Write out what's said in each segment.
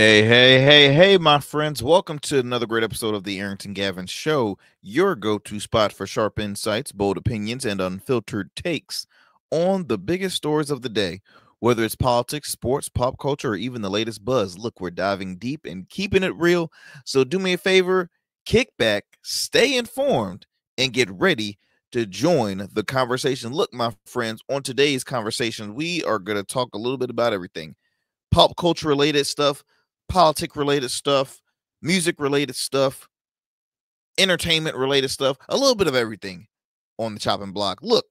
Hey, my friends. Welcome to another great episode of the Arrington Gavin Show, your go to spot for sharp insights, bold opinions, and unfiltered takes on the biggest stories of the day. Whether it's politics, sports, pop culture, or even the latest buzz, look, we're diving deep and keeping it real. So do me a favor, kick back, stay informed, and get ready to join the conversation. Look, my friends, on today's conversation, we are going to talk a little bit about everything pop culture related stuff, politic related stuff, music related stuff, entertainment related stuff, a little bit of everything on the chopping block. Look,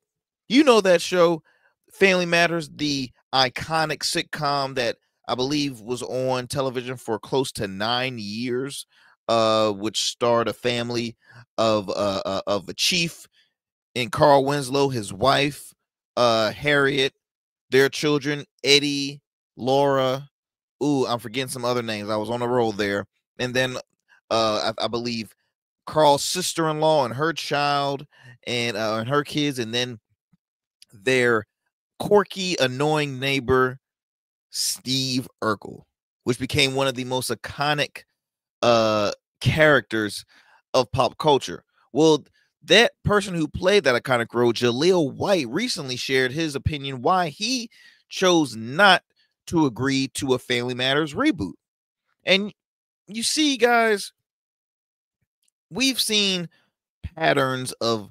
you know that show, Family Matters, the iconic sitcom that I believe was on television for close to 9 years, which starred a family of a chief and Carl Winslow, his wife, Harriet, their children, Eddie, Laura. Ooh, I'm forgetting some other names. I was on a roll there. And then I believe Carl's sister-in-law and her child and her kids, and then their quirky, annoying neighbor, Steve Urkel, which became one of the most iconic characters of pop culture. Well, that person who played that iconic role, Jaleel White, recently shared his opinion why he chose not to agree to a Family Matters reboot. And you see, guys, we've seen patterns of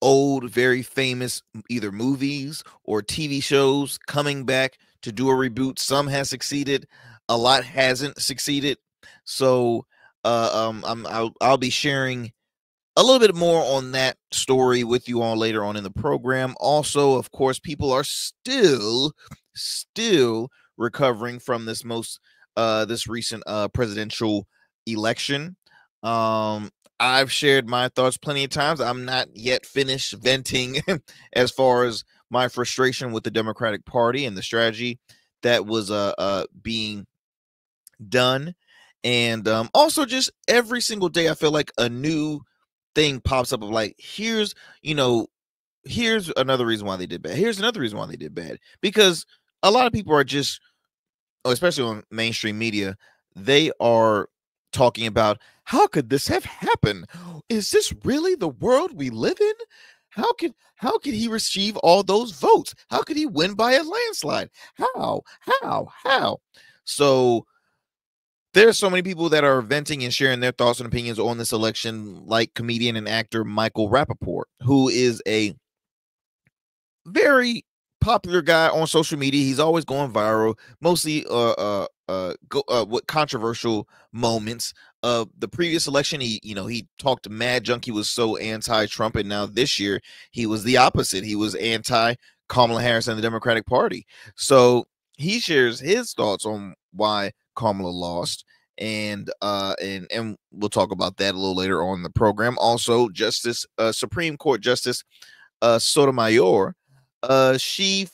old, very famous either movies or TV shows coming back to do a reboot. Some has succeeded, a lot hasn't succeeded. So I'll be sharing a little bit more on that story with you all later on in the program. Also, of course, people are still recovering from this recent presidential election. I've shared my thoughts plenty of times. I'm not yet finished venting as far as my frustration with the Democratic Party and the strategy that was being done. And also just every single day I feel like a new thing pops up of like, here's another reason why they did bad. Here's another reason why they did bad. Because a lot of people are just, especially on mainstream media, they are talking about how could this have happened? Is this really the world we live in? How could he receive all those votes? How could he win by a landslide? How? So there's so many people that are venting and sharing their thoughts and opinions on this election, like comedian and actor Michael Rapaport, who is a very popular guy on social media. He's always going viral, mostly with controversial moments. The previous election, he talked mad junk. He was so anti-Trump, and now this year he was the opposite. He was anti-Kamala Harris and the Democratic Party. So he shares his thoughts on why Kamala lost, and we'll talk about that a little later on in the program. Also, Supreme Court Justice Sotomayor, she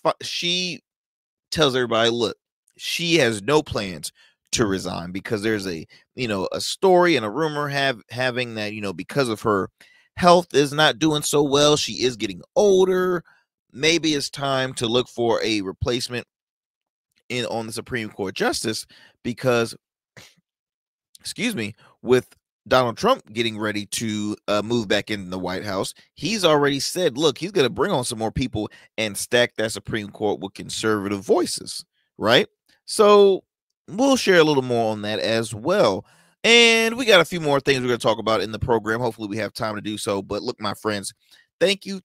tells everybody, look, she has no plans to resign because there's a story and a rumor having that because of her health is not doing so well, she is getting older. Maybe it's time to look for a replacement on the Supreme Court Justice because, with Donald Trump getting ready to move back in the White House, he's already said, look, he's going to bring on some more people and stack that Supreme Court with conservative voices, right? So we'll share a little more on that as well. And we got a few more things we're going to talk about in the program. Hopefully we have time to do so. But look, my friends, thank you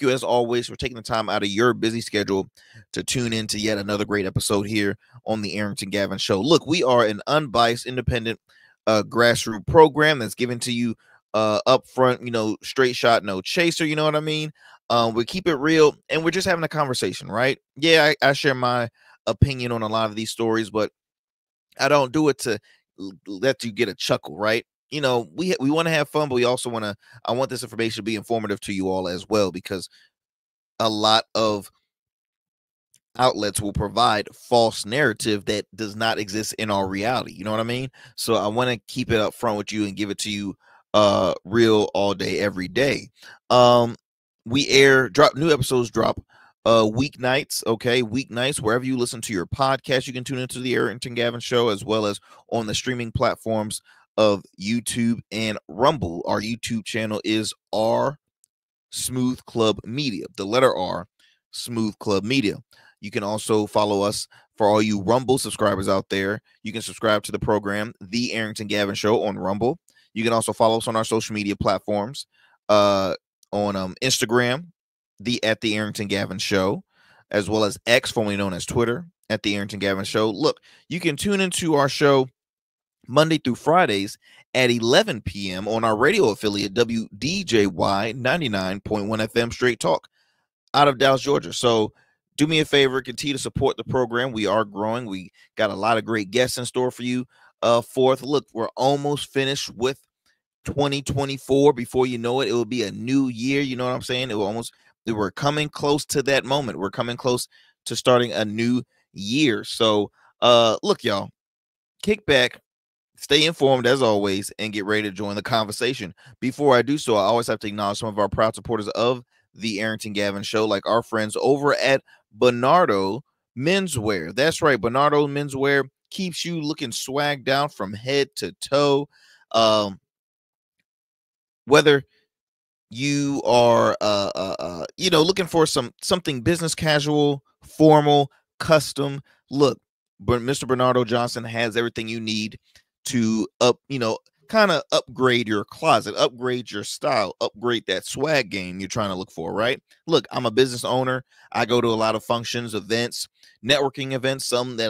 as always for taking the time out of your busy schedule to tune in to yet another great episode here on the Arrington Gavin Show. Look, we are an unbiased, independent grassroots program that's given to you up front, straight shot, no chaser, you know what I mean? We keep it real and we're just having a conversation, right? Yeah, I share my opinion on a lot of these stories, but I don't do it to let you get a chuckle, right? We want to have fun, but we also I want this information to be informative to you all as well, because a lot of outlets will provide false narrative that does not exist in our reality. You know what I mean? So I want to keep it up front with you and give it to you real all day, every day. New episodes drop weeknights. Okay, weeknights, wherever you listen to your podcast, you can tune into the Arrington Gavin Show, as well as on the streaming platforms of YouTube and Rumble. Our YouTube channel is R Smooth Club Media, the letter R, Smooth Club Media. You can also follow us. For all you Rumble subscribers out there, you can subscribe to the program, The Arrington Gavin Show, on Rumble. You can also follow us on our social media platforms, on Instagram, at the Arrington Gavin Show, as well as X, formerly known as Twitter, at the Arrington Gavin Show. Look, you can tune into our show Monday through Fridays at 11 p.m. on our radio affiliate, WDJY 99.1 FM Straight Talk, out of Dallas, Georgia. So do me a favor, continue to support the program. We are growing. We got a lot of great guests in store for you. Fourth, look, we're almost finished with 2024. Before you know it, it will be a new year. You know what I'm saying? We're coming close to that moment. We're coming close to starting a new year. So look, y'all, kick back, stay informed as always, and get ready to join the conversation. Before I do so, I always have to acknowledge some of our proud supporters of the Arrington Gavin Show, like our friends over at Bernardo Menswear. That's right, Bernardo Menswear keeps you looking swagged out from head to toe. Whether you are looking for something business casual, formal, custom, look, Mr. Bernardo Johnson has everything you need to kind of upgrade your closet, upgrade your style, upgrade that swag game you're trying to look for, right? Look, I'm a business owner. I go to a lot of functions, events, networking events, some that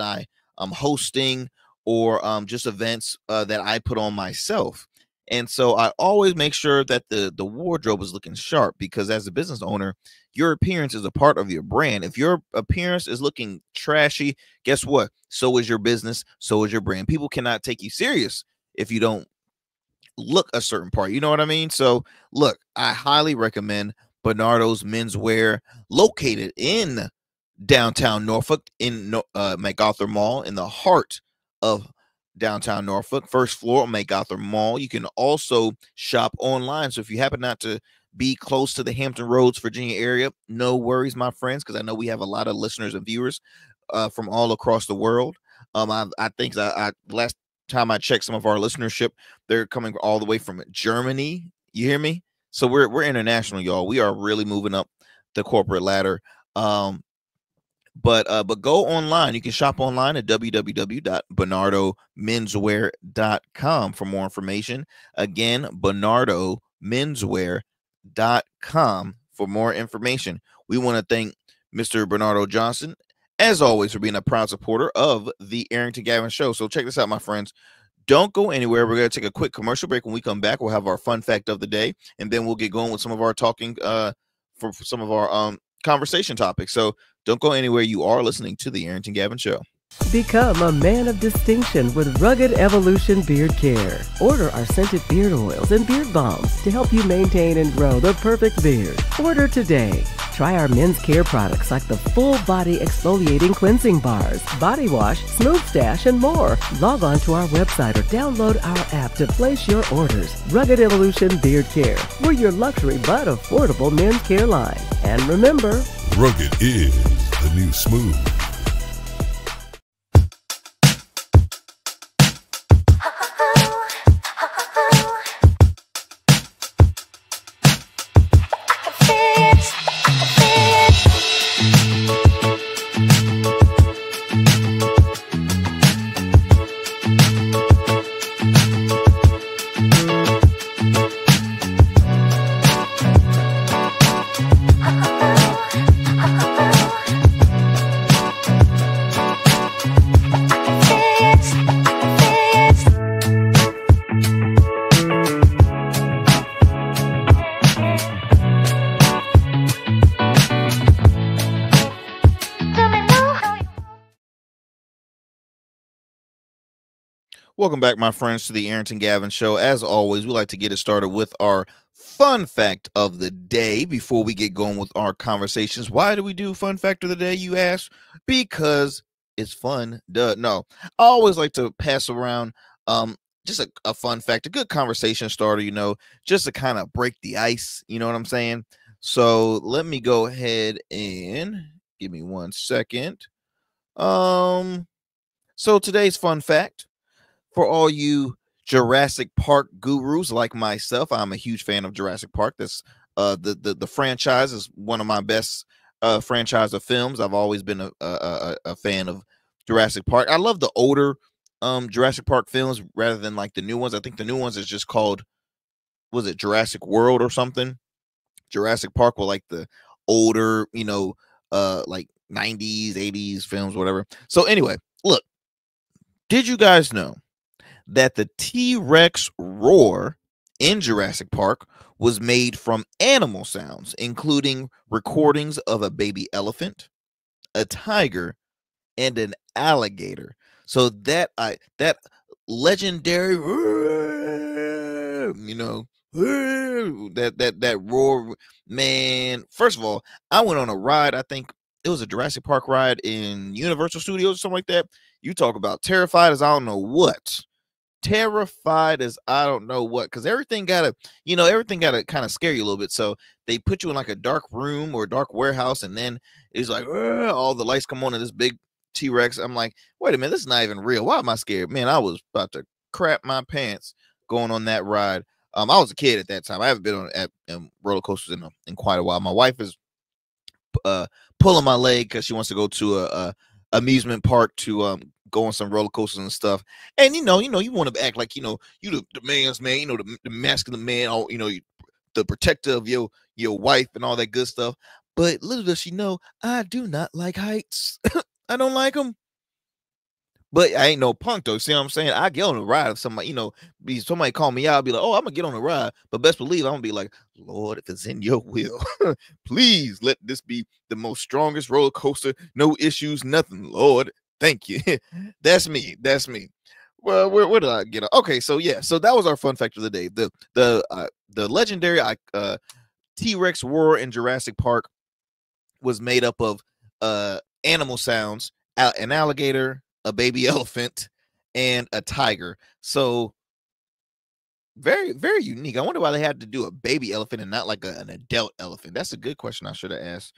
I'm hosting, or just events that I put on myself. And so I always make sure that the wardrobe is looking sharp, because as a business owner, your appearance is a part of your brand. If your appearance is looking trashy, guess what? So is your business. So is your brand. People cannot take you serious if you don't look a certain part. You know what I mean? So look, I highly recommend Bernardo's Menswear, located in downtown Norfolk, in MacArthur Mall, in the heart of downtown Norfolk, first floor of MacArthur Mall. You can also shop online. So if you happen not to be close to the Hampton Roads, Virginia area, no worries, my friends, because I know we have a lot of listeners and viewers from all across the world. I think last time I checked some of our listenership, they're coming all the way from Germany. You hear me? So we're international, y'all. We are really moving up the corporate ladder. But go online. You can shop online at www.bernardomenswear.com for more information. Again, bernardomenswear.com for more information. We want to thank Mr. Bernardo Johnson, as always, for being a proud supporter of the Arrington Gavin Show. So check this out, my friends. Don't go anywhere. We're going to take a quick commercial break. When we come back, we'll have our fun fact of the day, and then we'll get going with some of our talking for some of our conversation topics. So don't go anywhere. You are listening to the Arrington Gavin Show. Become a man of distinction with Rugged Evolution Beard Care. Order our scented beard oils and beard balms to help you maintain and grow the perfect beard. Order today. Try our men's care products like the full body exfoliating cleansing bars, body wash, smooth stash, and more. Log on to our website or download our app to place your orders. Rugged Evolution Beard Care. We're your luxury but affordable men's care line. And remember, rugged is the new smooth. Welcome back, my friends, to the Arrington Gavin Show. As always, we like to get it started with our fun fact of the day before we get going with our conversations. Why do we do fun fact of the day, you ask? Because it's fun. Duh. No, I always like to pass around just a fun fact, a good conversation starter, just to kind of break the ice. You know what I'm saying? So let me go ahead and give me 1 second. So today's fun fact for all you Jurassic Park gurus like myself, I'm a huge fan of Jurassic Park. That's the franchise is one of my best franchise of films. I've always been a fan of Jurassic Park. I love the older Jurassic Park films rather than like the new ones. I think the new ones is just called, was it Jurassic World or something? Jurassic Park were like the older, like 90s, 80s films, whatever. So anyway, look, did you guys know that the T-Rex roar in Jurassic Park was made from animal sounds, including recordings of a baby elephant, a tiger, and an alligator? So that legendary, that roar, man. First of all, I went on a ride. I think it was a Jurassic Park ride in Universal Studios or something like that. You talk about terrified as I don't know what. Terrified as I don't know what, because everything gotta kind of scare you a little bit. So they put you in like a dark room or a dark warehouse, and then it's like all the lights come on in this big T-Rex. I'm like, wait a minute, this is not even real. Why am I scared? Man, I was about to crap my pants going on that ride. I was a kid at that time. I haven't been on roller coasters in quite a while. My wife is pulling my leg because she wants to go to a amusement park to go on some roller coasters and stuff. And you want to act like you the man's man, the masculine man, or the protector of your wife and all that good stuff. But little does she know, I do not like heights. I don't like them. But I ain't no punk though. See what I'm saying? I get on a ride if somebody, somebody call me out, I'll be like, oh, I'm gonna get on a ride. But best believe I'm gonna be like, Lord, if it's in your will, please let this be the most strongest roller coaster. No issues, nothing. Lord, thank you. That's me. That's me. Well, where did I get on? Okay, so yeah, so that was our fun fact of the day. The legendary T-Rex roar in Jurassic Park was made up of animal sounds, an alligator, a baby elephant, and a tiger. So very, very unique. I wonder why they had to do a baby elephant and not like an adult elephant. That's a good question. I should have asked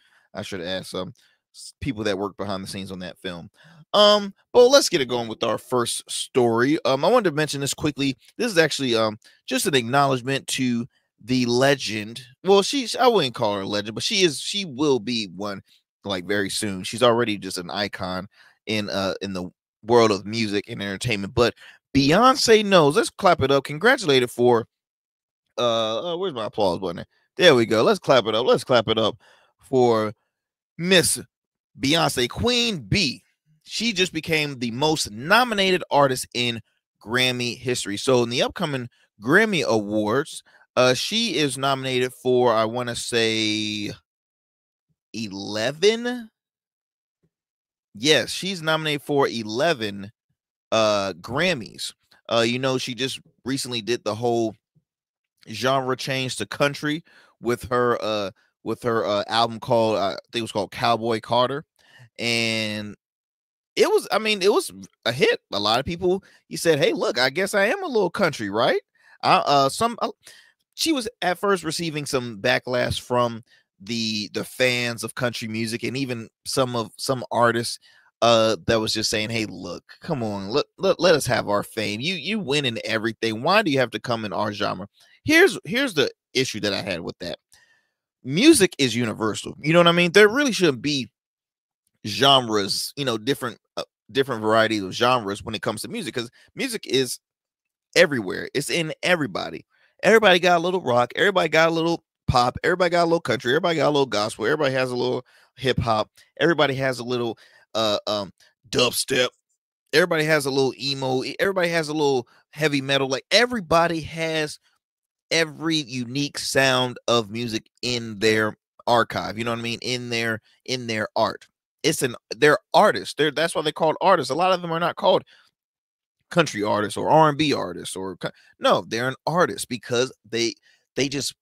some people that worked behind the scenes on that film. But let's get it going with our first story. I wanted to mention this quickly. This is actually just an acknowledgement to the legend. Well, I wouldn't call her a legend, but she will be one like very soon. She's already just an icon in the world of music and entertainment. But Beyonce knows. Let's clap it up. Congratulate her for where's my applause button? There we go. Let's clap it up. Let's clap it up for Miss Beyonce, Queen B. She just became the most nominated artist in Grammy history. So in the upcoming Grammy Awards, she is nominated for, I want to say, 11. Yes, she's nominated for 11 Grammys. She just recently did the whole genre change to country with her album called, I think it was called Cowboy Carter. And it was a hit. A lot of people, he said, hey, look, I guess I am a little country, right? She was at first receiving some backlash from the fans of country music, and even some artists that was just saying, hey, look, come on, let us have our fame. You win in everything. Why do you have to come in our genre? Here's the issue that I had with that. Music is universal. You know what I mean? There really shouldn't be genres, different varieties of genres when it comes to music, because music is everywhere. It's in everybody. Everybody got a little rock. Everybody got a little pop. Everybody got a little country. Everybody got a little gospel. Everybody has a little hip hop. Everybody has a little dubstep. Everybody has a little emo. Everybody has a little heavy metal. Like, everybody has every unique sound of music in their archive. You know what I mean? In their art. They're artists. That's why they're called artists. A lot of them are not called country artists or R&B artists, no, they're an artist because they just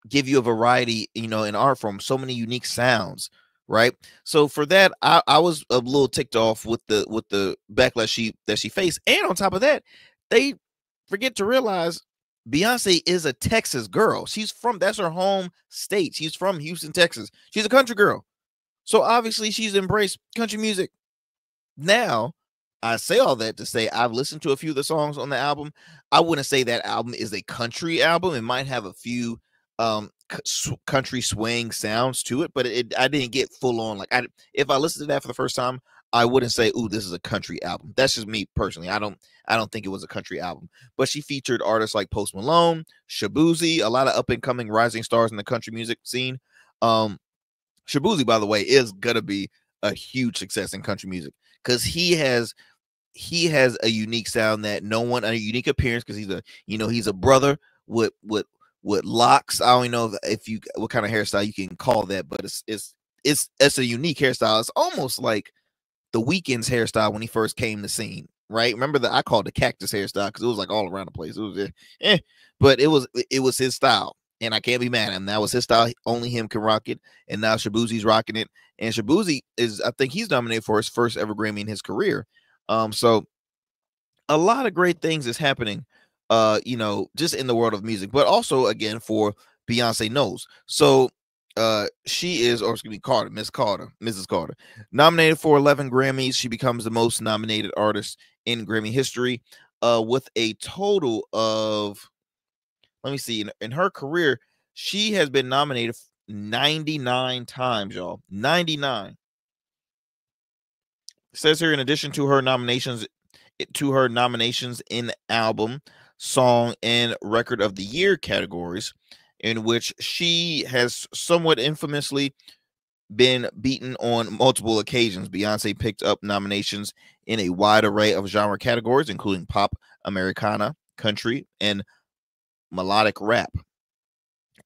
give you a variety, in art form, so many unique sounds, right? So for that, I was a little ticked off with the backlash that she faced. And on top of that, they forget to realize Beyonce is a Texas girl. That's her home state. She's from Houston, Texas. She's a country girl. So obviously she's embraced country music. Now, I say all that to say I've listened to a few of the songs on the album. I wouldn't say that album is a country album. It might have a few country swing sounds to it, but I didn't get full on. Like, if I listened to that for the first time, I wouldn't say, "Ooh, this is a country album." That's just me personally. I don't think it was a country album. But she featured artists like Post Malone, Shabuzi, a lot of up and coming rising stars in the country music scene. Shabuzi, by the way, is gonna be a huge success in country music because he has a unique sound that no one, a unique appearance, because he's a brother with locks. I don't know if you what kind of hairstyle you can call that, but it's a unique hairstyle. It's almost like the Weeknd's hairstyle when he first came to scene, right? Remember I called the cactus hairstyle because it was like all around the place. It was but it was his style, and I can't be mad at him. That was his style. Only him can rock it, and now Shabuzi's rocking it. And Shabuzi I think he's nominated for his first ever Grammy in his career. So a lot of great things is happening, just in the world of music, but also again for Beyonce knows. So she is, or excuse me, Mrs. Carter, nominated for 11 Grammys. She becomes the most nominated artist in Grammy history, with a total of, let me see, in her career, she has been nominated 99 times, y'all. 99. It says here, in addition to her nominations in album, song, and record of the year categories, in which she has somewhat infamously been beaten on multiple occasions. Beyonce picked up nominations in a wide array of genre categories, including pop, Americana, country, and melodic rap.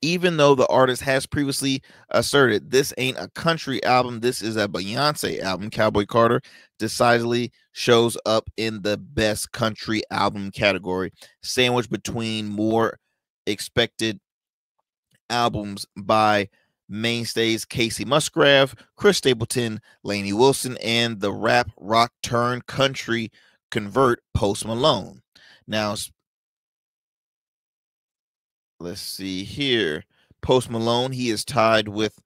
Even though the artist has previously asserted this ain't a country album, this is a Beyonce album, Cowboy Carter decidedly shows up in the best country album category, sandwiched between more expected albums by mainstays Casey Musgrave, Chris Stapleton, Lainey Wilson, and the rap rock turn country convert Post Malone. Now, let's see here. Post Malone, he is tied with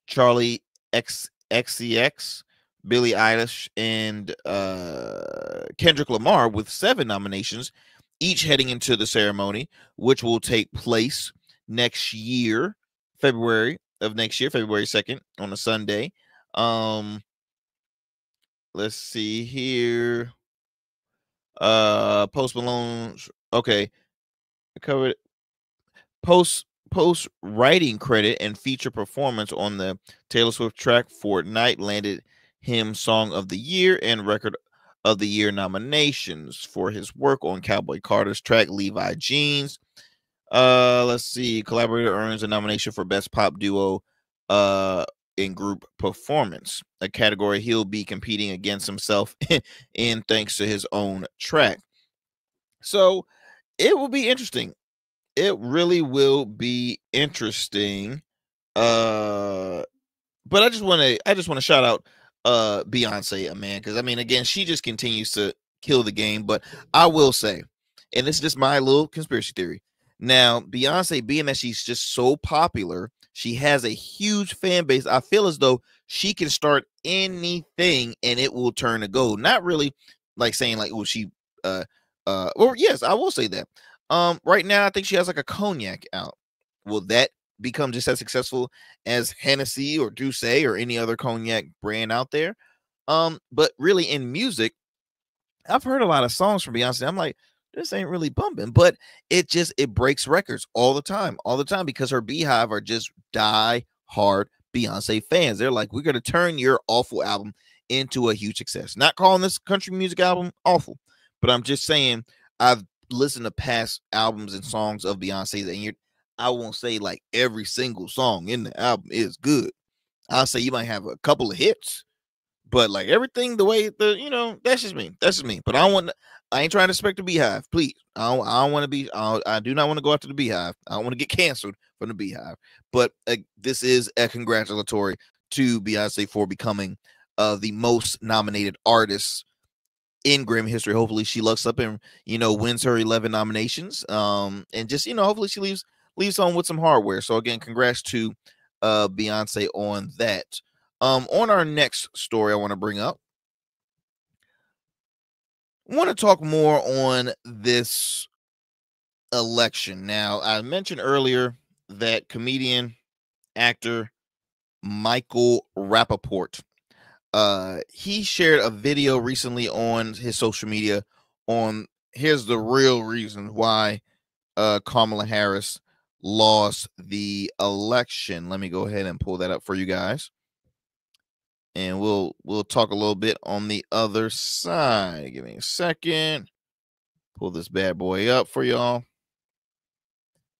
Charlie XCX, Billie Eilish, and Kendrick Lamar with 7 nominations, each heading into the ceremony, which will take place next year, February of next year, February 2nd, on a Sunday. Let's see here. Post Malone's, okay, covered post writing credit and feature performance on the Taylor Swift track Fortnite landed him Song of the Year and Record of the Year nominations for his work on Cowboy Carter's track Levi Jeans. Let's see. Collaborator earns a nomination for Best Pop Duo in Group Performance, a category he'll be competing against himself in thanks to his own track. So it will be interesting. It really will be interesting. But I just want to shout out Beyonce, man, because I mean, again, she just continues to kill the game. But I will say, and this is just my little conspiracy theory. Now, Beyonce, being that she's just so popular, she has a huge fan base. I feel as though she can start anything and it will turn to gold. Not really like saying like, oh, she well, yes, I will say that. Right now, I think she has like a cognac out. Will that become just as successful as Hennessy or Douce or any other cognac brand out there? But really in music, I've heard a lot of songs from Beyonce. I'm like, this ain't really bumping, but it breaks records all the time because her Beehive are just die hard Beyonce fans. They're like, we're going to turn your awful album into a huge success. Not calling this country music album awful, but I'm just saying I've listened to past albums and songs of Beyonce, and I won't say like every single song in the album is good. I'll say you might have a couple of hits, but like everything the way that's just me. But I ain't trying to respect the Beehive, please. I don't want to be. I do not want to go after the Beehive. I don't want to get canceled from the Beehive. But this is a congratulatory to Beyonce for becoming the most nominated artist in Grammy history. Hopefully she lucks up and, wins her 11 nominations. And just, hopefully she leaves home with some hardware. So again, congrats to Beyonce on that. On our next story I want to bring up, I want to talk more on this election. Now, I mentioned earlier that comedian, actor Michael Rapaport, he shared a video recently on his social media on here's the real reason why Kamala Harris lost the election. Let me go ahead and pull that up for you guys, and we'll talk a little bit on the other side. Give me a second. Pull this bad boy up for y'all,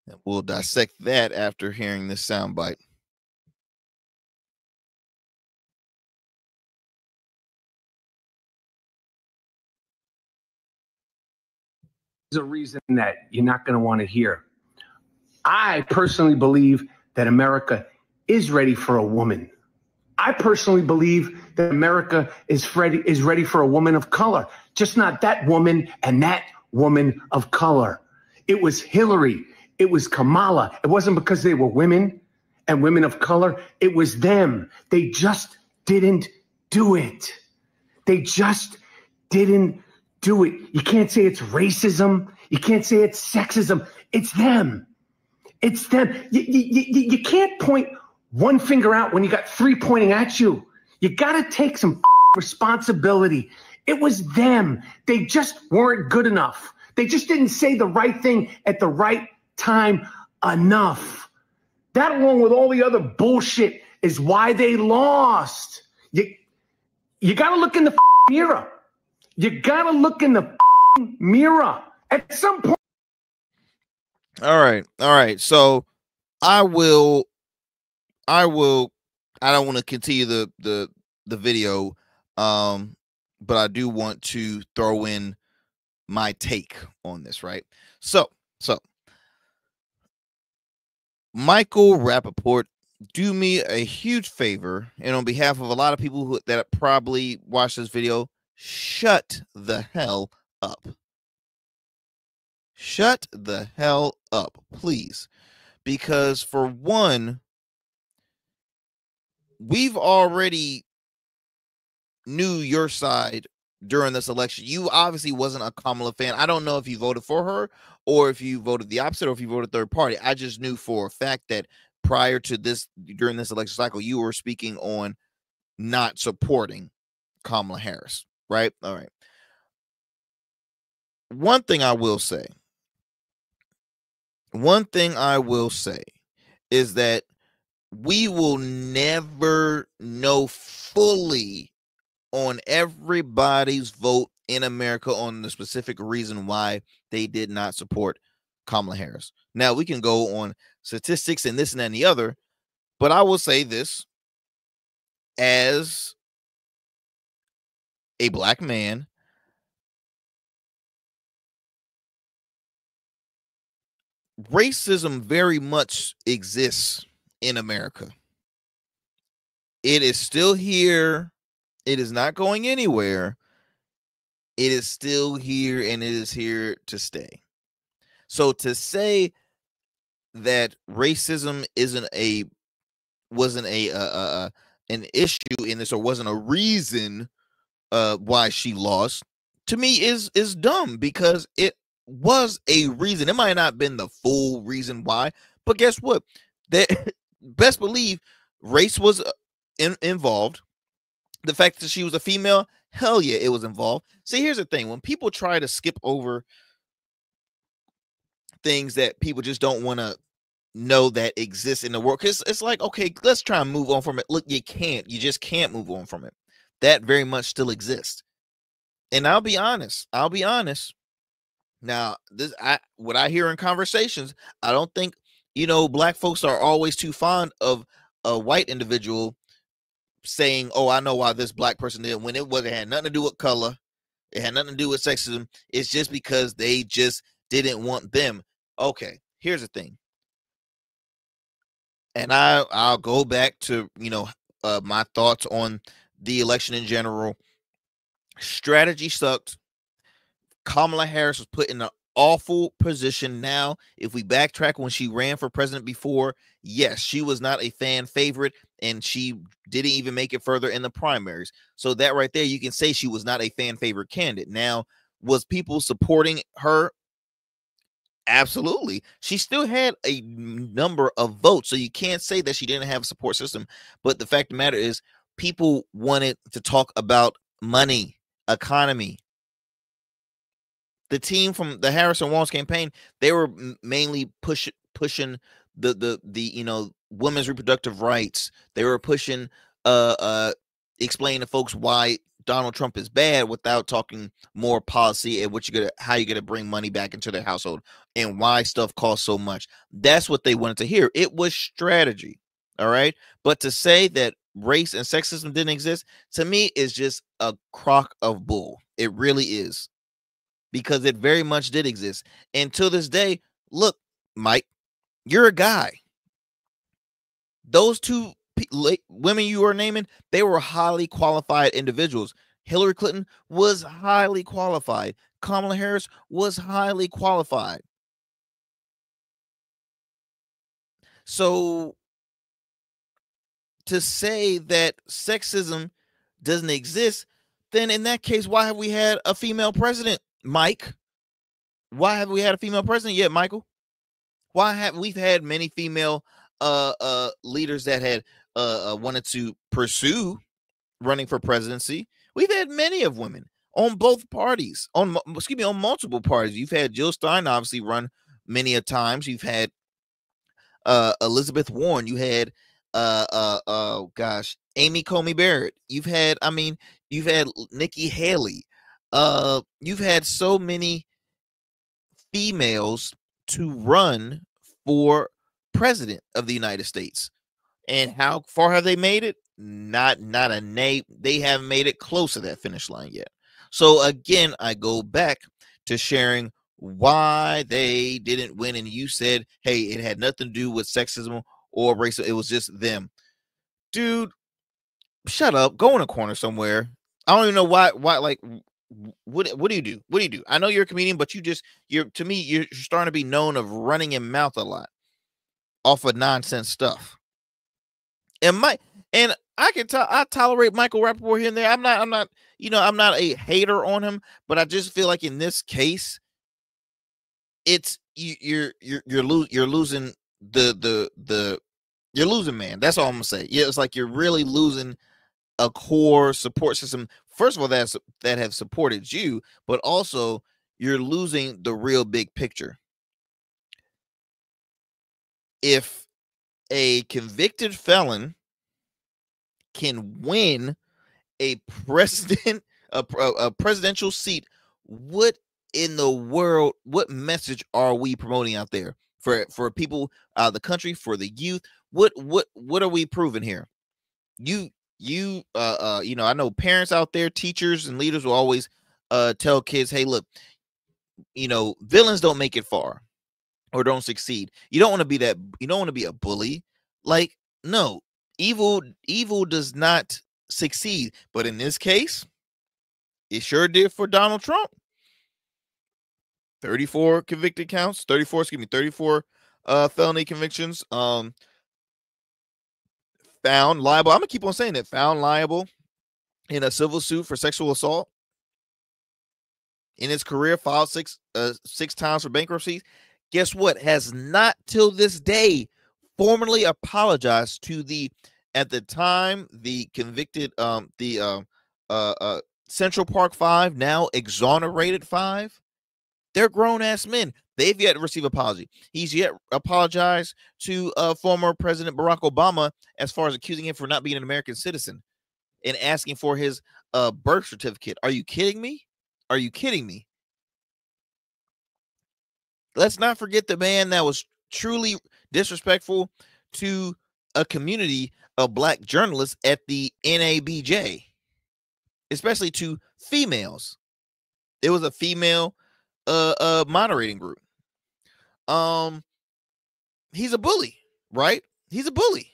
and we'll dissect that after hearing this soundbite. A reason that you're not going to want to hear. I personally believe that America is ready for a woman. I personally believe that America is ready for a woman of color, just not that woman and that woman of color. It was Hilary. It was Kamala. It wasn't because they were women and women of color. It was them. They just didn't do it. They just didn't do it. You can't say it's racism. You can't say it's sexism. It's them. It's them. You can't point one finger out when you got three pointing at you. You got to take some responsibility. It was them. They just weren't good enough. They just didn't say the right thing at the right time enough. That, along with all the other bullshit, is why they lost. You got to look in the mirror. You got to look in the mirror at some point. All right. So I don't want to continue the video, but I do want to throw in my take on this, right? So Michael Rapaport, do me a huge favor, and on behalf of a lot of people that probably watch this video, shut the hell up. Shut the hell up, please. Because for one, we've already knew your side during this election. You obviously wasn't a Kamala fan. I don't know if you voted for her or if you voted the opposite or if you voted third party. I just knew for a fact that prior to this, during this election cycle, you were speaking on not supporting Kamala Harris, right? All right. One thing I will say is that we will never know fully on everybody's vote in America on the specific reason why they did not support Kamala Harris. Now, we can go on statistics and this and that and the other, but I will say this as a black man, racism very much exists in America. It is still here. It is not going anywhere. It is still here, and it is here to stay. So to say that racism wasn't an issue in this, or wasn't a reason why she lost, to me is dumb, because it was a reason. It might not have been the full reason why, but guess what? That best believe race was involved. The fact that she was a female, hell yeah, it was involved. See, here's the thing. When people try to skip over things that people just don't want to know that exist in the world, because it's like, okay, let's try and move on from it. Look, you just can't move on from it. That very much still exists. And I'll be honest. Now, what I hear in conversations, I don't think, black folks are always too fond of a white individual saying, oh, I know why this black person did, when it had nothing to do with color. It had nothing to do with sexism. It's just because they just didn't want them. Okay, here's the thing. And I'll go back to, my thoughts on the election in general. Strategy sucked. Kamala Harris was put in an awful position. Now, if we backtrack when she ran for president before, yes, she was not a fan favorite, and she didn't even make it further in the primaries. So that right there, you can say she was not a fan favorite candidate. Now, was people supporting her? Absolutely. She still had a number of votes, so you can't say that she didn't have a support system. But the fact of the matter is, people wanted to talk about money, economy. The team from the Harrison Walls campaign, they were mainly pushing the women's reproductive rights. They were pushing explaining to folks why Donald Trump is bad without talking more policy and how you gonna bring money back into their household and why stuff costs so much. That's what they wanted to hear. It was strategy. All right. But to say that race and sexism didn't exist, to me, is just a crock of bull. It really is. Because it very much did exist. And to this day, look, Mike, you're a guy. Those two women you are naming, they were highly qualified individuals. Hillary Clinton was highly qualified. Kamala Harris was highly qualified. So to say that sexism doesn't exist, then in that case, why have we had a female president, Mike? Why have we had a female president yet, Michael? Why have we've had many female leaders that had wanted to pursue running for presidency? We've had many of women on both parties, on multiple parties. You've had Jill Stein obviously run many a times. You've had Elizabeth Warren. You had Amy Coney Barrett. You've had Nikki Haley. You've had so many females to run for president of the United States. And how far have they made it? Not a name. They haven't made it close to that finish line yet. So again, I go back to sharing why they didn't win. And you said, hey, it had nothing to do with sexism or racism. It was just them. Dude, shut up. Go in a corner somewhere. I don't even know why like what do you do? What do you do? I know you're a comedian, but you're starting to be known of running your mouth a lot off of nonsense stuff. And I tolerate Michael Rapaport here and there. I'm not a hater on him, but I just feel like in this case, it's you're losing you're losing, man. That's all I'm gonna say. Yeah, it's like you're really losing a core support system. First of all, that have supported you, but also you're losing the real big picture. If a convicted felon can win a president a presidential seat, what in the world, what message are we promoting out there for people out of the country, for the youth? What are we proving here? I know parents out there, teachers and leaders will always tell kids, hey, look, villains don't make it far or don't succeed. You don't want to be that. You don't want to be a bully. Like, no, evil does not succeed. But in this case, it sure did for Donald Trump. 34 convicted counts, 34 felony convictions. Found liable. I'm gonna keep on saying that. Found liable in a civil suit for sexual assault. In his career, filed six times for bankruptcy. Guess what? Has not till this day formally apologized to at the time the convicted Central Park 5, now exonerated 5. They're grown ass men. They've yet to receive apology. He's yet apologized to former President Barack Obama as far as accusing him for not being an American citizen and asking for his birth certificate. Are you kidding me? Are you kidding me? Let's not forget the man that was truly disrespectful to a community of black journalists at the NABJ, especially to females. It was a female moderating group. He's a bully, right? He's a bully.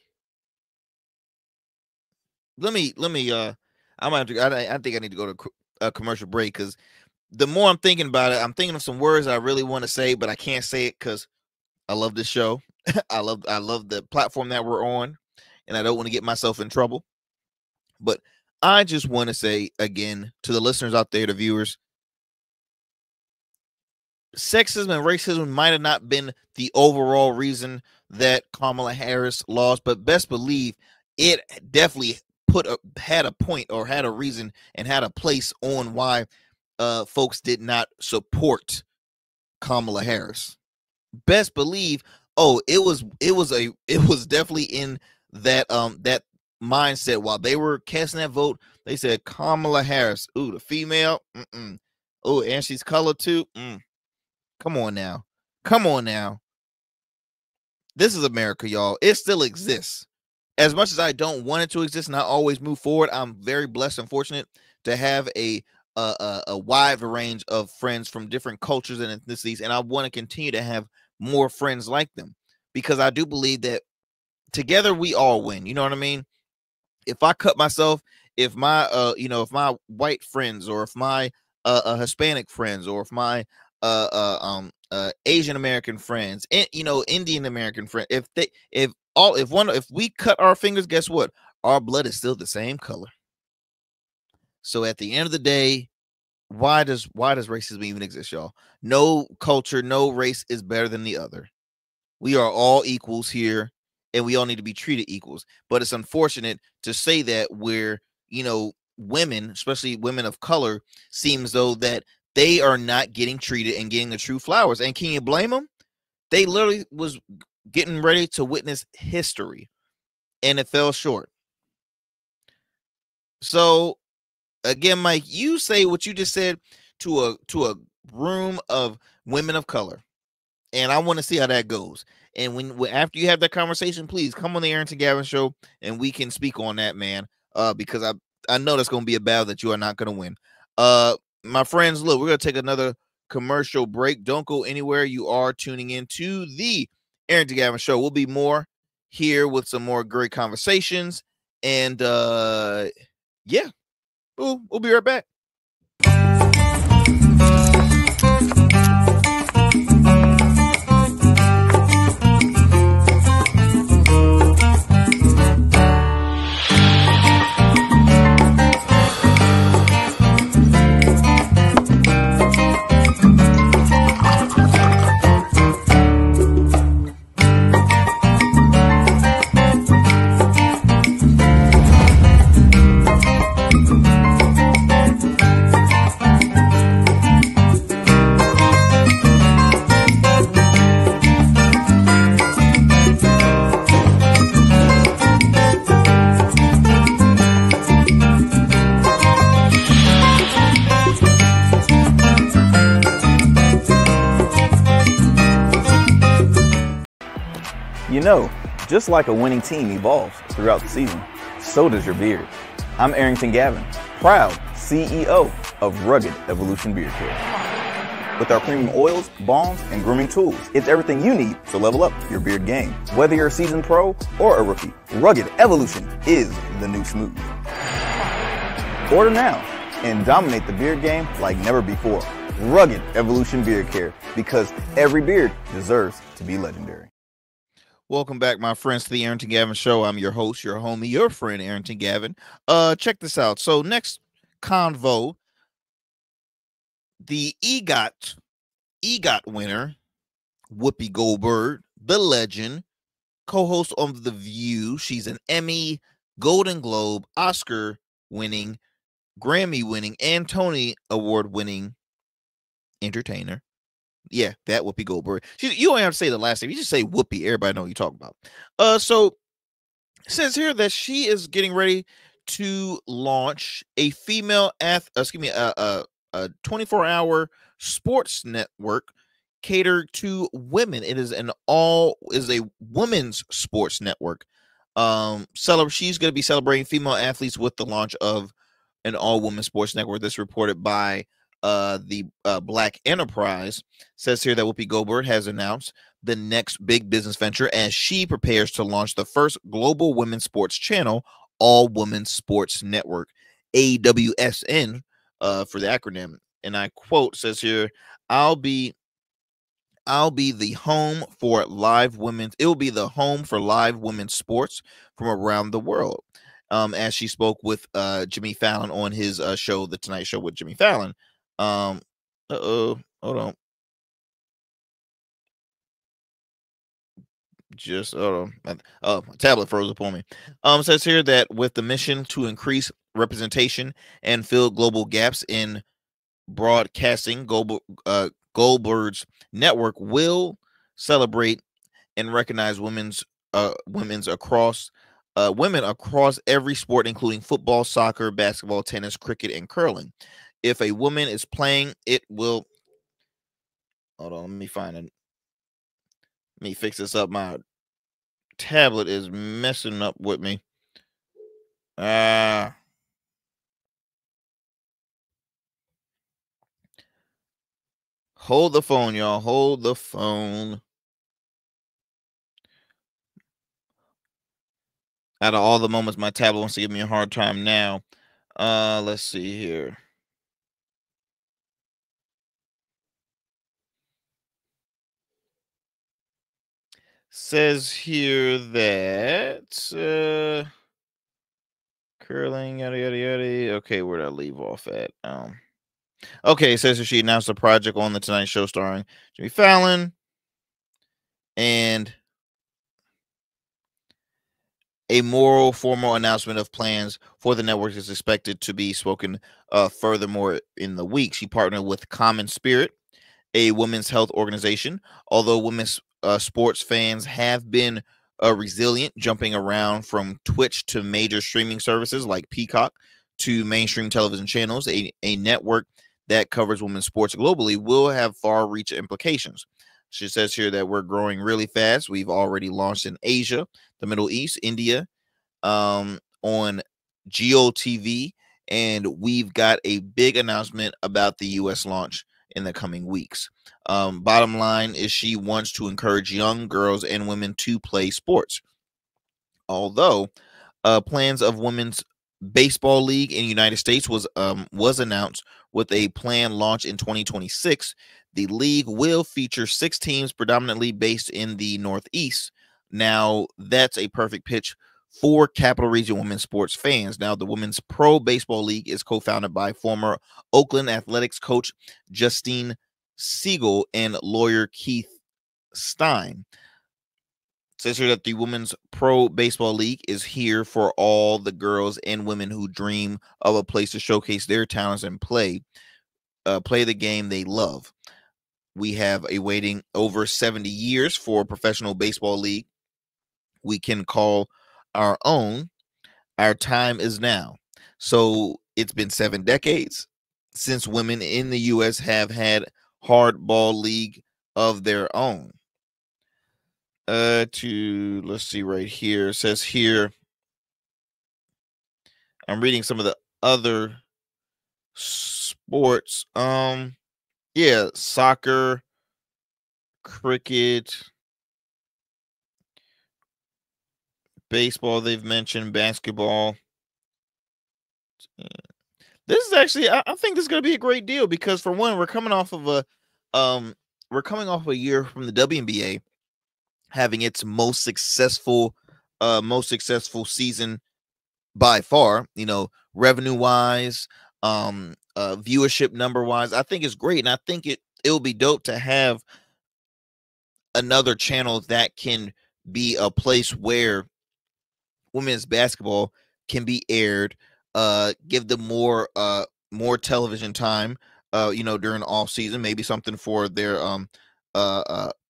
Let me I might have to, I think I need to go to a commercial break, because the more I'm thinking about it, I'm thinking of some words I really want to say, but I can't say it because I love this show. I love the platform that we're on, and I don't want to get myself in trouble. But I just want to say again to the listeners out there, the viewers, sexism and racism might have not been the overall reason that Kamala Harris lost, but best believe it definitely had a point or had a reason and had a place on why folks did not support Kamala Harris. Best believe, it was definitely in that that mindset while they were casting that vote. They said Kamala Harris, ooh, the female, oh, and she's colored too. Come on now. This is America, y'all. It still exists. As much as I don't want it to exist and I always move forward, I'm very blessed and fortunate to have a wide range of friends from different cultures and ethnicities, and I want to continue to have more friends like them, because I do believe that together we all win. You know what I mean? If I cut myself, if my if my white friends, or if my Hispanic friends, or if my Asian American friends, and Indian American friends, if we cut our fingers, guess what? Our blood is still the same color. So at the end of the day, why does racism even exist, y'all? No culture, no race is better than the other. We are all equals here, and we all need to be treated equals. But it's unfortunate to say that where, women, especially women of color, seems though that they are not getting treated and getting the true flowers. And can you blame them? They literally was getting ready to witness history, and it fell short. So again, Mike, you say what you just said to a room of women of color, and I want to see how that goes. And when after you have that conversation, please come on the Arrington Gavin show, and we can speak on that, man. Because I know that's going to be a battle that you are not going to win. My friends, look, we're going to take another commercial break. Don't go anywhere. You are tuning in to the Arrington Gavin show. We'll be more here with some more great conversations, and yeah. We'll be right back. Just like a winning team evolves throughout the season, so does your beard. I'm Arrington Gavin, proud CEO of Rugged Evolution Beard Care. With our premium oils, balms, and grooming tools, it's everything you need to level up your beard game. Whether you're a seasoned pro or a rookie, Rugged Evolution is the new smooth. Order now and dominate the beard game like never before. Rugged Evolution Beard Care, because every beard deserves to be legendary. Welcome back, my friends, to the Arrington Gavin show. I'm your host, your homie, your friend, Arrington Gavin. Check this out. So next convo, the EGOT winner, Whoopi Goldberg, the legend, co-host of The View. She's an Emmy, Golden Globe, Oscar-winning, Grammy-winning, and Tony Award-winning entertainer. Yeah, that Whoopi Goldberg. You don't have to say the last name. You just say Whoopi. Everybody know what you're talking about. So it says here that she is getting ready to launch a female a 24-hour sports network catered to women. It is a women's sports network. She's going to be celebrating female athletes with the launch of an all-women sports network. This reported by the Black Enterprise. Says here that Whoopi Goldberg has announced the next big business venture as she prepares to launch the first global women's sports channel, All Women's Sports Network, AWSN, for the acronym. And I quote, says here, I'll be the home for live women's. It will be the home for live women's sports from around the world. As she spoke with Jimmy Fallon on his show, The Tonight Show with Jimmy Fallon. Hold on. Just hold on. Oh, my tablet froze up on me. Says here that with the mission to increase representation and fill global gaps in broadcasting, Goldberg's network will celebrate and recognize women across every sport, including football, soccer, basketball, tennis, cricket, and curling. If a woman is playing, it will. Hold on, let me find it. Let me fix this up. My tablet is messing up with me. Hold the phone, y'all. Hold the phone. Out of all the moments, my tablet wants to give me a hard time now. Let's see here. Says here that curling, yada yada yada. Okay, where'd I leave off at? Okay, it says that she announced a project on the Tonight Show starring Jimmy Fallon, and a more formal announcement of plans for the network is expected to be spoken furthermore in the week. She partnered with Common Spirit, a women's health organization. Although women's sports fans have been resilient, jumping around from Twitch to major streaming services like Peacock to mainstream television channels, a network that covers women's sports globally will have far-reach implications. She says here that we're growing really fast. We've already launched in Asia, the Middle East, India, on GOTV, and we've got a big announcement about the U.S. launch in the coming weeks. Bottom line is she wants to encourage young girls and women to play sports. Although plans of women's baseball league in the United States was announced with a planned launch in 2026. The league will feature 6 teams predominantly based in the Northeast. Now, that's a perfect pitch for Capital Region women's sports fans. Now, the Women's Pro Baseball League is co-founded by former Oakland Athletics coach Justine Siegel and lawyer Keith Stein. It says here that the Women's Pro Baseball League is here for all the girls and women who dream of a place to showcase their talents and play the game they love. We have a waiting over 70 years for a professional baseball league we can call our own. Our time is now. So it's been 7 decades since women in the U.S. have had hardball league of their own. Let's see right here. It says here, I'm reading some of the other sports. Yeah, soccer, cricket, baseball, they've mentioned basketball. This is actually, I think this is going to be a great deal because, for one, we're coming off of a year from the WNBA having its most successful season by far, revenue wise, viewership number wise. I think it's great, and I think it'll be dope to have another channel that can be a place where women's basketball can be aired, give them more television time, during off season, maybe something for their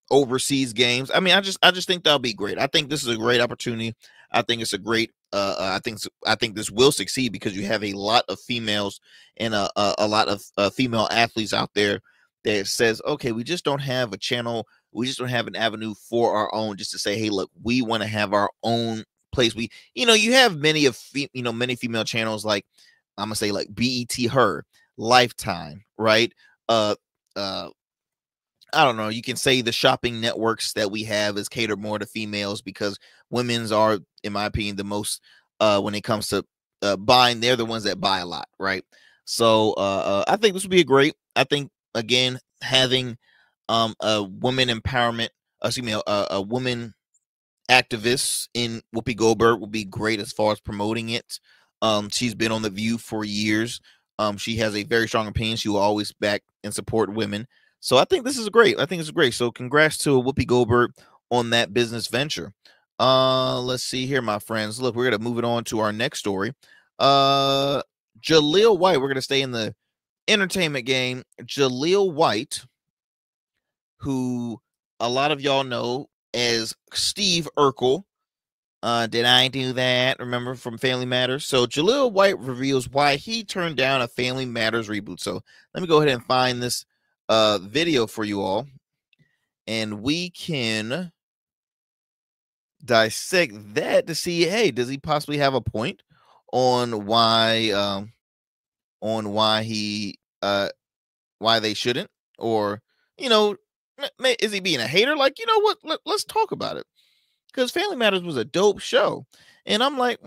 overseas games. I mean, I just think that'll be great. I think this is a great opportunity. I think it's a great I think this will succeed because you have a lot of females and a lot of female athletes out there that says, okay, we just don't have a channel, we just don't have an avenue for our own, just to say, hey, look, we want to have our own place. You have many female channels, like I'm gonna say, like BET, Her, Lifetime, right? I don't know. You can say the shopping networks that we have is cater more to females because women's are, in my opinion, the most when it comes to buying. They're the ones that buy a lot, right? So I think this would be I think again having a woman empowerment, excuse me, a woman activist in Whoopi Goldberg will be great as far as promoting it. She's been on The View for years. She has a very strong opinion. She will always back and support women. So I think this is great. I think it's great. So congrats to Whoopi Goldberg on that business venture. Let's see here, my friends. Look, we're gonna move it on to our next story. Jaleel White. We're gonna stay in the entertainment game. Jaleel White, who a lot of y'all know as Steve Urkel. Did I do that? Remember from Family Matters? So Jaleel White reveals why he turned down a Family Matters reboot. So let me go ahead and find this video for you all, and we can dissect that to see, hey, does he possibly have a point on why why they shouldn't, or is he being a hater? Like, you know what? Let's talk about it, because Family Matters was a dope show, and I'm like,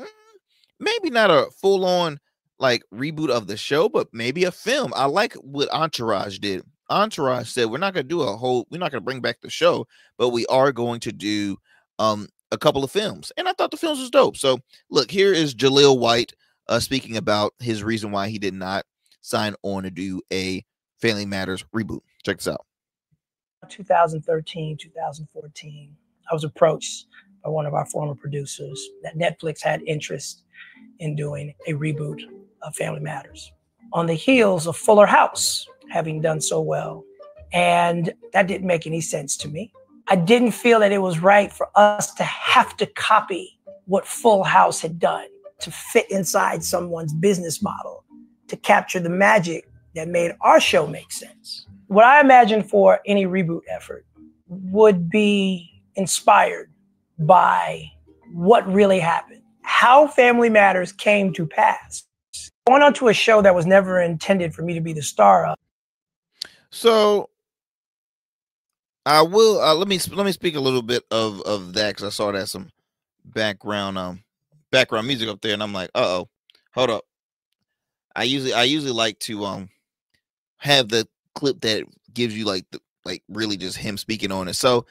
maybe not a full on like reboot of the show, but maybe a film. I like what Entourage did. Entourage said we're not going to bring back the show, but we are going to do a couple of films, and I thought the films was dope. So look, here is Jaleel White speaking about his reason why he did not sign on to do a Family Matters reboot. Check this out. 2013, 2014, I was approached by one of our former producers that Netflix had interest in doing a reboot of Family Matters on the heels of Fuller House having done so well. And that didn't make any sense to me. I didn't feel that it was right for us to have to copy what Full House had done to fit inside someone's business model to capture the magic that made our show make sense. What I imagine for any reboot effort would be inspired by what really happened, how Family Matters came to pass. Going on to a show that was never intended for me to be the star of. So I will let me speak a little bit of that, because I saw that some background music up there, and I'm like, hold up. I usually like to have the clip that gives you like really just him speaking on it. So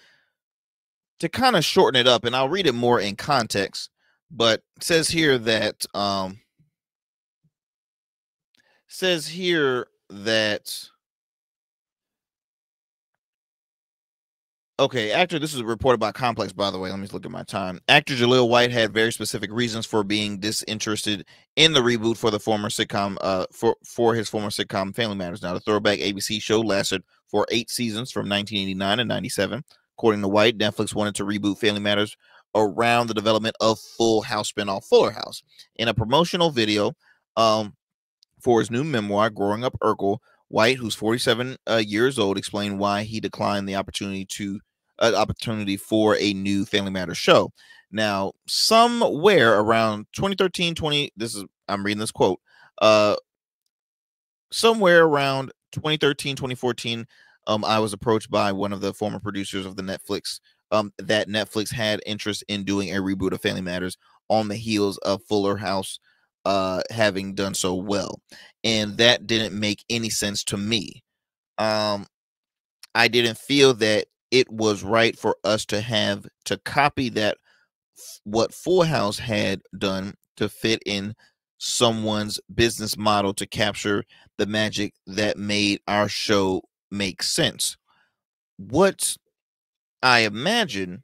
to kind of shorten it up, and I'll read it more in context, but it says here that okay, this is reported by Complex, by the way. Let me look at my time. Actor Jaleel White had very specific reasons for being disinterested in the reboot for the former sitcom, for his former sitcom Family Matters. Now, the throwback ABC show lasted for 8 seasons from 1989 and 97. According to White, Netflix wanted to reboot Family Matters around the development of Full House spinoff Fuller House. In a promotional video for his new memoir, Growing Up Urkel, White, who's 47 years old, explained why he declined the opportunity for a new Family Matters show. Now, somewhere around 2013, I'm reading this quote, somewhere around 2013, 2014, I was approached by one of the former producers of the Netflix, that Netflix had interest in doing a reboot of Family Matters on the heels of Fuller House having done so well. And that didn't make any sense to me. I didn't feel that it was right for us to have to copy what Full House had done to fit in someone's business model to capture the magic that made our show make sense. What I imagine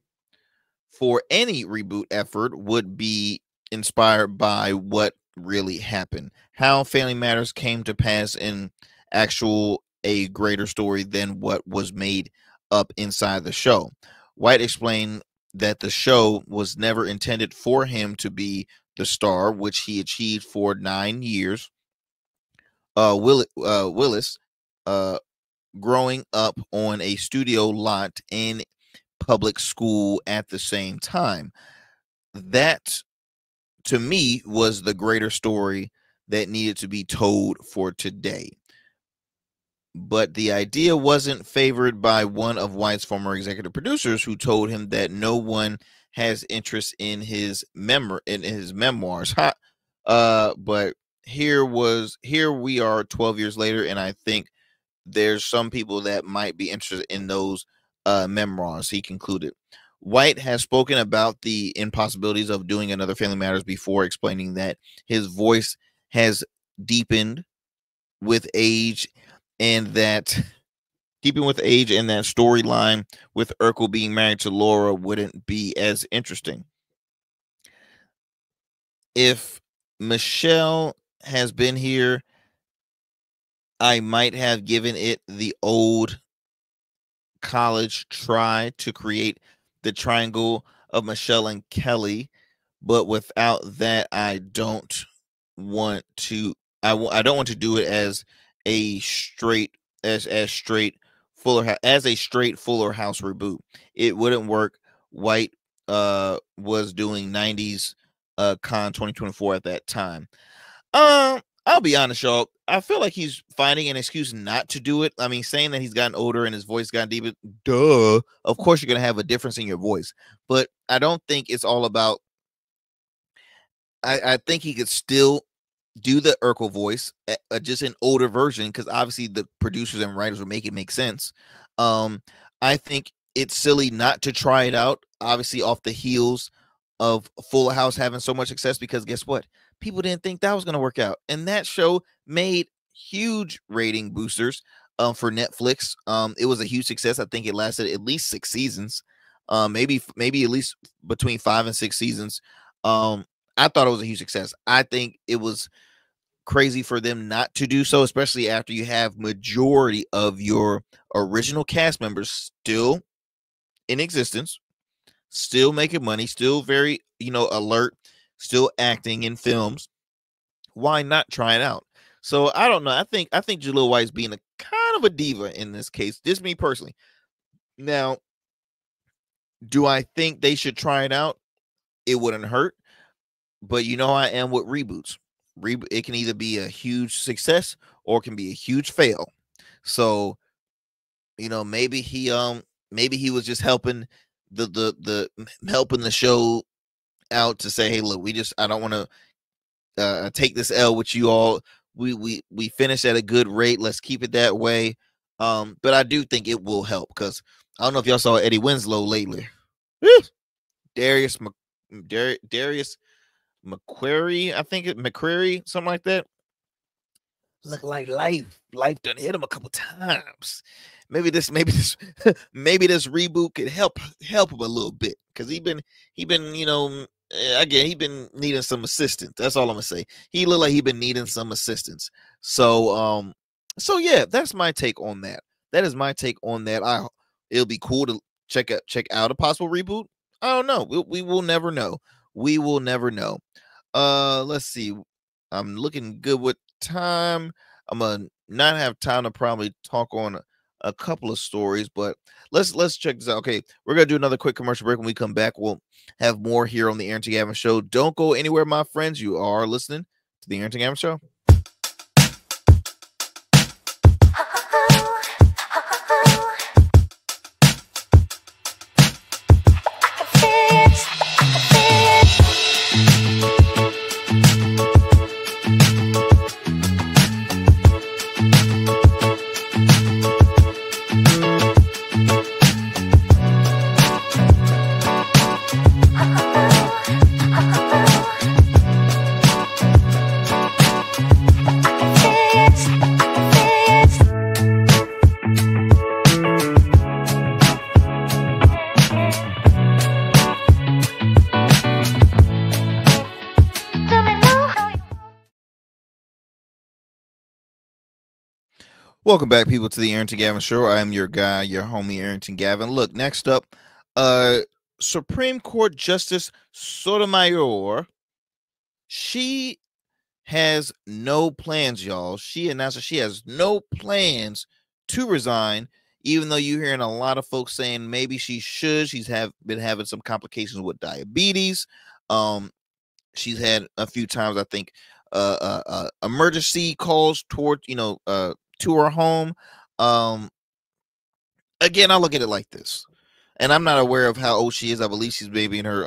for any reboot effort would be inspired by what really happened, how Family Matters came to pass in a greater story than what was made up inside the show. White explained that the show was never intended for him to be the star, which he achieved for 9 years. Willis, growing up on a studio lot in public school at the same time. That, to me, was the greater story that needed to be told for today. But the idea wasn't favored by one of White's former executive producers, who told him that no one has interest in his memoirs. But here we are 12 years later, and I think there's some people that might be interested in those memoirs. He concluded, White has spoken about the impossibilities of doing another Family Matters before, explaining that his voice has deepened with age, and that storyline with Urkel being married to Laura wouldn't be as interesting. If Michelle has been here, I might have given it the old college try to create the triangle of Michelle and Kelly, but without that, I don't want to. I don't want to do it as a straight Fuller House reboot. It wouldn't work. White was doing 90s Con 2024 at that time. I'll be honest, y'all. I feel like he's finding an excuse not to do it. I mean, saying that he's gotten older and his voice gotten deeper. Duh. Of course, you're gonna have a difference in your voice, but I don't think it's all about. I think he could still do the Urkel voice, just an older version, because obviously the producers and writers will make it make sense. I think it's silly not to try it out, obviously off the heels of Fuller House having so much success, because guess what? People didn't think that was going to work out, and that show made huge rating boosters for Netflix. It was a huge success. I think it lasted at least 6 seasons, maybe at least between 5 and 6 seasons. I thought it was a huge success. I think it was crazy for them not to do so, especially after you have majority of your original cast members still in existence, still making money, still very, alert, still acting in films. Why not try it out? So I don't know. I think Jaleel White's being a kind of a diva in this case. Just me personally. Now, do I think they should try it out? It wouldn't hurt. But you know I am with reboots. It can either be a huge success or it can be a huge fail. So, maybe he was just helping helping the show out to say, hey, look, I don't want to take this L with you all. We finished at a good rate. Let's keep it that way. But I do think it will help, because I don't know if y'all saw Eddie Winslow lately. Darius McQuarrie, I think McQuarrie, something like that. Look like life done hit him a couple times. Maybe this reboot could help him a little bit, because he been again, he been needing some assistance. That's all I'm gonna say. He looked like he been needing some assistance. So yeah, that's my take on that. That is my take on that. It'll be cool to check out a possible reboot. I don't know. We will never know. We will never know. Let's see. I'm looking good with time. I'm gonna not have time to probably talk on a couple of stories, but let's check this out. Okay, we're gonna do another quick commercial break. When we come back, we'll have more here on the Arrington Gavin Show. Don't go anywhere, my friends. You are listening to the Arrington Gavin Show. Welcome back, people, to the Arrington Gavin Show. I am your guy, your homie, Arrington Gavin. Look, next up, Supreme Court Justice Sotomayor. She has no plans, y'all. She announced that she has no plans to resign, even though you're hearing a lot of folks saying maybe she should. She's been having some complications with diabetes. She's had a few times, I think, emergency calls toward, to her home. Again, I look at it like this, and I'm not aware of how old she is. I believe she's maybe in her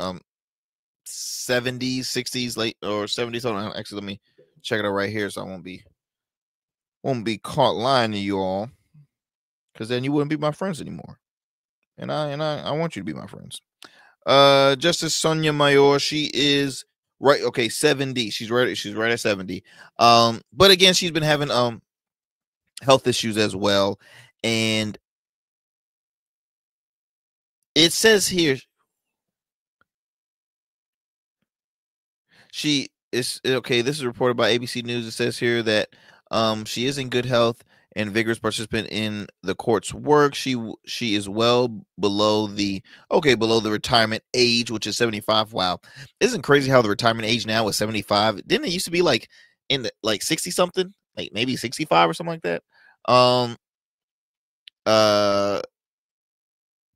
70s, 60s, late or 70s. Hold on, actually, let me check it out right here, so I won't be caught lying to you all, because then you wouldn't be my friends anymore. And I want you to be my friends. Justice Sonia Mayor, she is right. Okay, 70. She's right at 70. But again, she's been having health issues as well, and it says here she is okay. This is reported by ABC News. It says here that she is in good health and vigorous participant in the court's work. She is well below the retirement age, which is 75. Wow, isn't crazy how the retirement age now is 75? Didn't it used to be like in the like 60 something, like maybe 65 or something like that?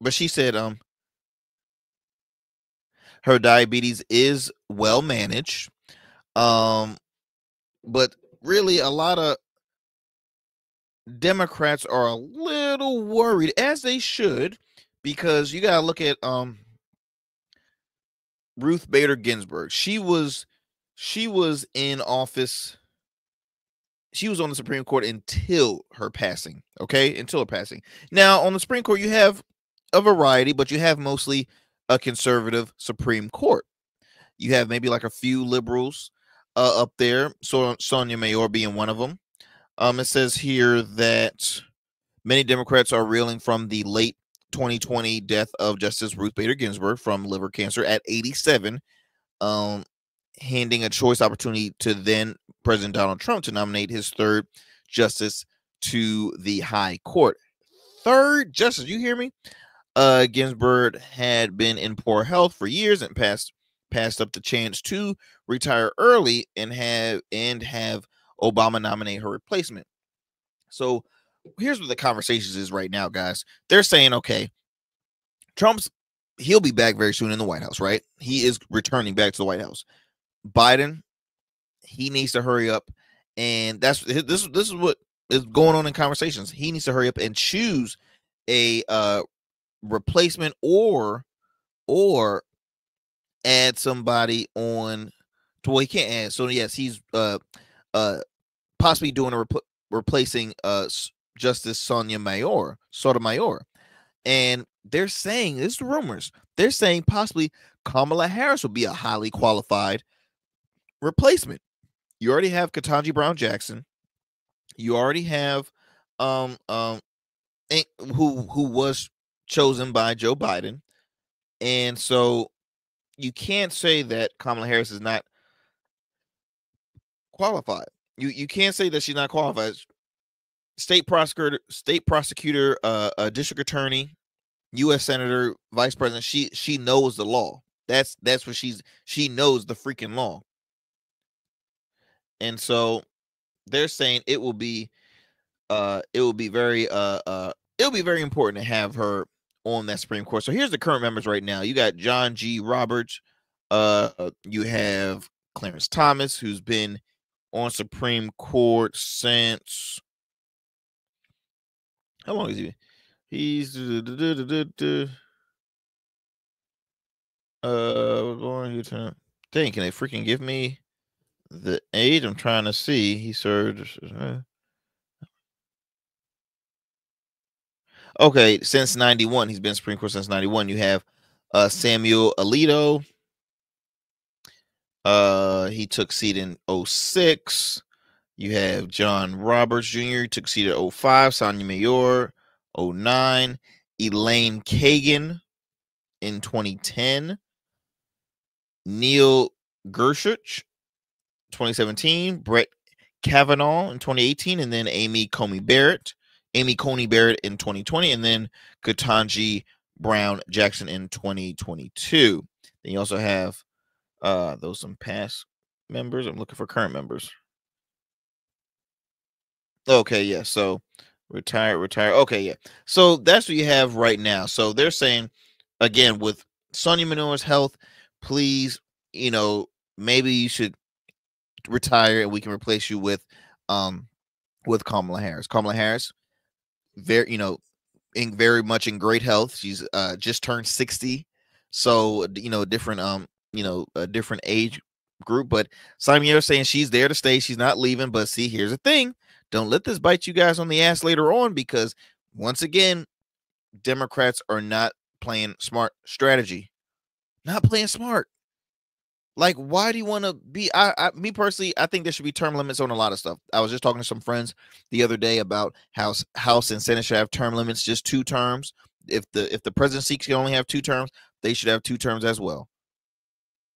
But she said her diabetes is well managed. But really a lot of Democrats are a little worried, as they should, because you got to look at Ruth Bader Ginsburg. She was in office. She was on the Supreme Court until her passing. Okay, until her passing. Now on the Supreme Court, you have a variety, but you have mostly a conservative Supreme Court. You have maybe like a few liberals up there. So Sonia Mayor being one of them. It says here that many Democrats are reeling from the late 2020 death of Justice Ruth Bader Ginsburg from liver cancer at 87, handing a choice opportunity to then President Donald Trump to nominate his third justice to the high court. Third justice, you hear me? Ginsburg had been in poor health for years and passed up the chance to retire early and have Obama nominate her replacement. So here's what the conversations is right now, guys. They're saying, okay, he'll be back very soon in the White House, right? He is returning back to the White House. Biden, he needs to hurry up, and this is what is going on in conversations. He needs to hurry up and choose a replacement or add somebody on to what he can't add. So yes, he's possibly doing replacing Justice Sotomayor, and they're saying, this is rumors, they're saying possibly Kamala Harris will be a highly qualified replacement. You already have Ketanji Brown Jackson. You already have who was chosen by Joe Biden, and so you can't say that Kamala Harris is not qualified. You can't say that she's not qualified. State prosecutor, district attorney, U.S. senator, vice president. She knows the law. That's what she knows the freaking law. And so they're saying it will be very important to have her on that Supreme Court. So here's the current members right now. You got John G. Roberts. You have Clarence Thomas, who's been on Supreme Court since, how long is he? He's going to dang, can they freaking give me the age? I'm trying to see. He served okay, since 91. He's been Supreme Court since 91. You have Samuel Alito. He took seat in 06. You have John Roberts Jr. took seat at 05. Sonia Mayor 09. Elaine Kagan in 2010. Neil Gorsuch 2017. Brett Kavanaugh in 2018, and then Amy Coney Barrett in 2020, and then Ketanji Brown Jackson in 2022. Then you also have those some past members. I'm looking for current members. Okay, yeah. So retire. Okay, yeah. So that's what you have right now. So they're saying, again, with Sonia Mayor's health, please, maybe you should retire and we can replace you with Kamala Harris. Kamala Harris, very much in great health. She's just turned 60, so a different age group. But Sotomayor saying she's there to stay. She's not leaving. But see, here's the thing. Don't let this bite you guys on the ass later on, because once again, Democrats are not playing smart strategy. Not playing smart. Like, why do you want to be? Me personally, I think there should be term limits on a lot of stuff. I was just talking to some friends the other day about how House and Senate should have term limits, just 2 terms. If the presidency can only have 2 terms, they should have 2 terms as well.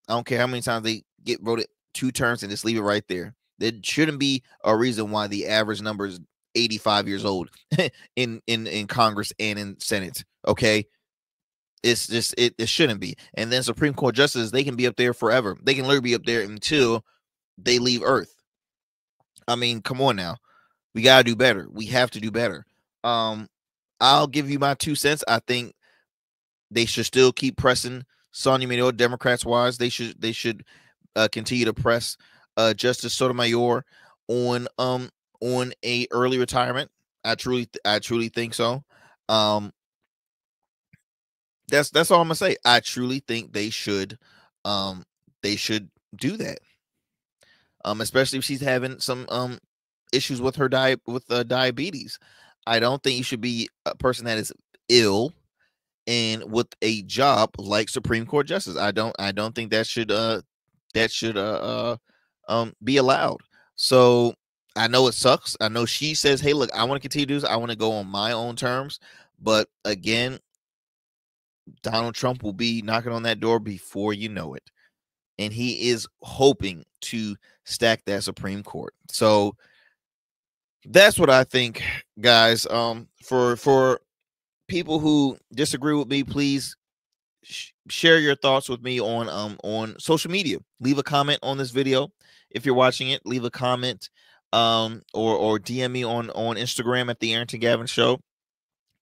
I don't care how many times they get voted 2 terms, and just leave it right there. There shouldn't be a reason why the average number is 85 years old in Congress and in Senate. Okay. It's just it shouldn't be. And then Supreme Court justices, they can be up there forever. They can literally be up there until they leave Earth. I mean, come on now. We gotta do better. We have to do better. I'll give you my 2 cents. I think they should still keep pressing Sotomayor, Democrats wise. They should continue to press Justice Sotomayor on a early retirement. I truly think so. That's all I'm gonna say. I truly think they should do that. Especially if she's having some issues with her diabetes. I don't think you should be a person that is ill and with a job like Supreme Court justice. I don't think that should be allowed. So I know it sucks. I know she says, hey, look, I want to continue to do this. I want to go on my own terms. But again, Donald Trump will be knocking on that door before you know it. And he is hoping to stack that Supreme Court. So that's what I think, guys. For people who disagree with me, please share your thoughts with me on social media. Leave a comment on this video. If you're watching it, leave a comment or DM me on Instagram at the Arrington Gavin Show.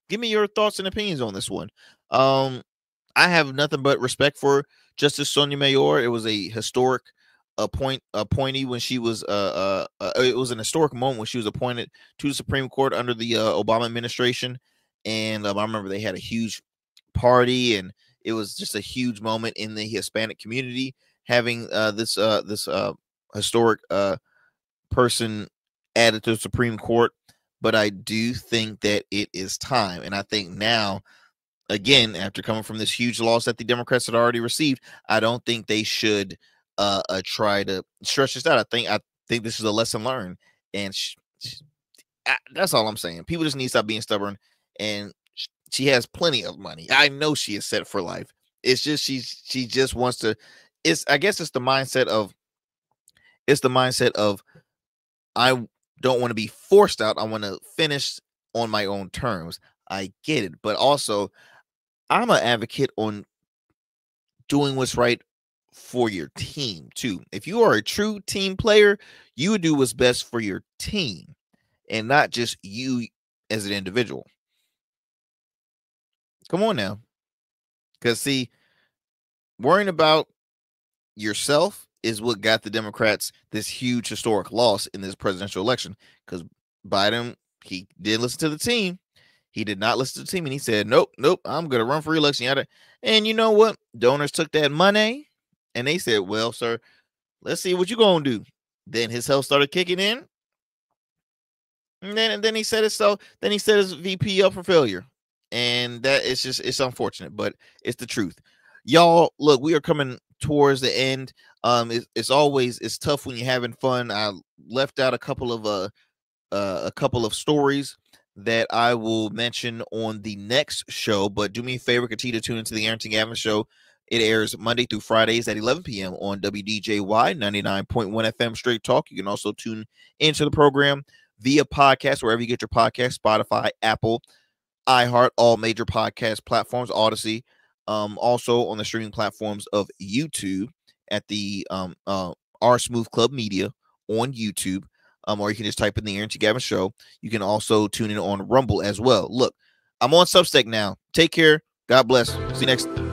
Give me your thoughts and opinions on this one. I have nothing but respect for Justice Sotomayor. It was a historic appointee when she was it was an historic moment when she was appointed to the Supreme Court under the Obama administration. And I remember they had a huge party, and it was just a huge moment in the Hispanic community having this historic person added to the Supreme Court. But I do think that it is time. And I think now, again, after coming from this huge loss that the Democrats had already received, I don't think they should try to stretch this out. I think this is a lesson learned. And that's all I'm saying. People just need to stop being stubborn. And she has plenty of money. I know she is set for life. It's just she just wants to. I guess it's the mindset of I don't want to be forced out. I want to finish on my own terms. I get it, but also I'm an advocate on doing what's right for your team too. If you are a true team player, you would do what's best for your team and not just you as an individual. Come on now. Because see, worrying about yourself is what got the Democrats this huge historic loss in this presidential election. Because Biden, he did listen to the team. He did not listen to the team, and he said, nope, I'm going to run for re-election. And you know what? Donors took that money, and they said, well, sir, let's see what you're going to do. Then his health started kicking in. And then he said it so. Then he set his VP up for failure. And that is just, it's unfortunate, but it's the truth. Y'all, look, we are coming towards the end. It's tough when you're having fun. I left out a couple of stories that I will mention on the next show, but do me a favor, continue to tune into the Arrington Gavin Show. It airs Monday through Fridays at 11 p.m. on WDJY 99.1 FM Straight Talk. You can also tune into the program via podcast, wherever you get your podcast, Spotify, Apple, iHeart, all major podcast platforms, Odyssey, also on the streaming platforms of YouTube at the R Smooth Club Media on YouTube, or you can just type in the Arrington Gavin Show. You can also tune in on Rumble as well. Look, I'm on Substack now. Take care. God bless. See you next.